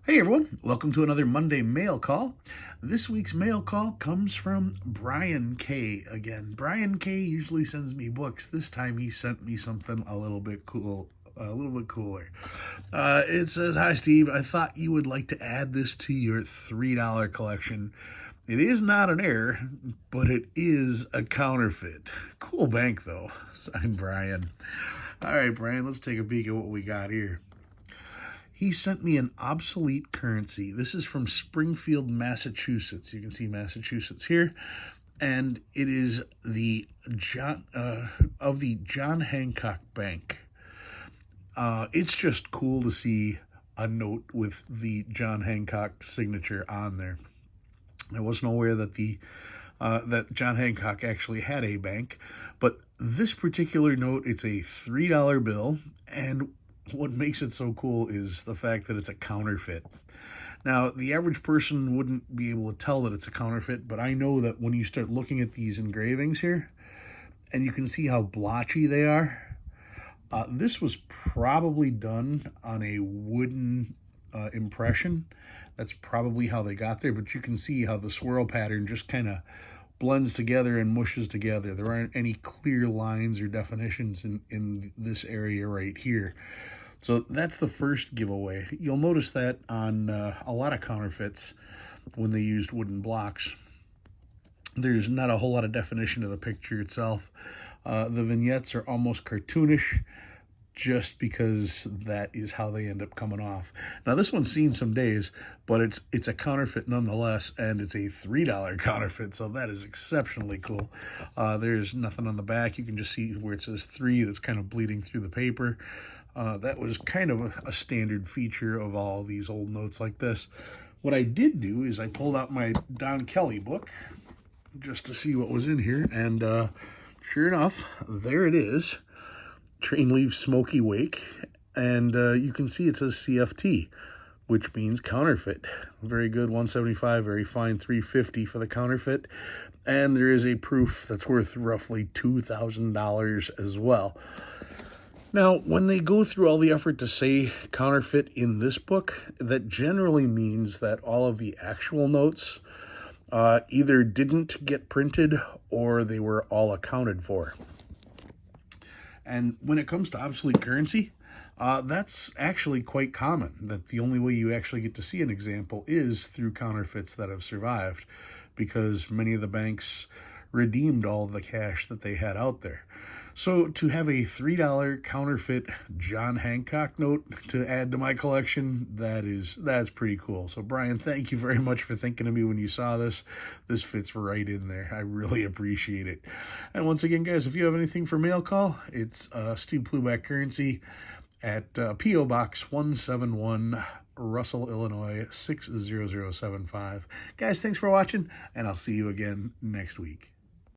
Hey everyone, welcome to another Monday mail call. This week's mail call comes from Brian K. again. Brian K usually sends me books. This time he sent me something a little bit cooler. It says, "Hi Steve, I thought you would like to add this to your $3 collection. It is not an error, but it is a counterfeit. Cool bank though." Signed, Brian. All right, Brian, let's take a peek at what we got here. He sent me an obsolete currency. This is from Springfield, Massachusetts. You can see Massachusetts here, and it is the John Hancock Bank. It's just cool to see a note with the John Hancock signature on there. I wasn't aware that that John Hancock actually had a bank, but this particular note, it's a $3 bill, and what makes it so cool is the fact that it's a counterfeit. Now, the average person wouldn't be able to tell that it's a counterfeit, but I know that when you start looking at these engravings here, and you can see how blotchy they are, this was probably done on a wooden impression. That's probably how they got there, but you can see how the swirl pattern just kind of blends together and mushes together. There aren't any clear lines or definitions in this area right here. So that's the first giveaway. You'll notice that on a lot of counterfeits when they used wooden blocks. There's not a whole lot of definition to the picture itself. The vignettes are almost cartoonish, just because that is how they end up coming off. Now this one's seen some days, but it's a counterfeit nonetheless, and it's a $3 counterfeit, so that is exceptionally cool. There's nothing on the back. You can just see where it says 3 that's kind of bleeding through the paper. That was kind of a standard feature of all these old notes like this. What I did do is I pulled out my Don Kelly book just to see what was in here, and sure enough, there it is. Train leaves smoky wake, and you can see it says CFT, which means counterfeit. Very good, 175, very fine, 350 for the counterfeit, and there is a proof that's worth roughly $2,000 as well. Now, when they go through all the effort to say counterfeit in this book, that generally means that all of the actual notes either didn't get printed or they were all accounted for. And when it comes to obsolete currency, that's actually quite common, that the only way you actually get to see an example is through counterfeits that have survived, because many of the banks redeemed all the cash that they had out there. So to have a $3 counterfeit John Hancock note to add to my collection, that's pretty cool. So Brian, thank you very much for thinking of me when you saw this. This fits right in there. I really appreciate it. And once again, guys, if you have anything for mail call, it's Steve Pluback Currency at P.O. Box 171, Russell, Illinois 60075. Guys, thanks for watching, and I'll see you again next week.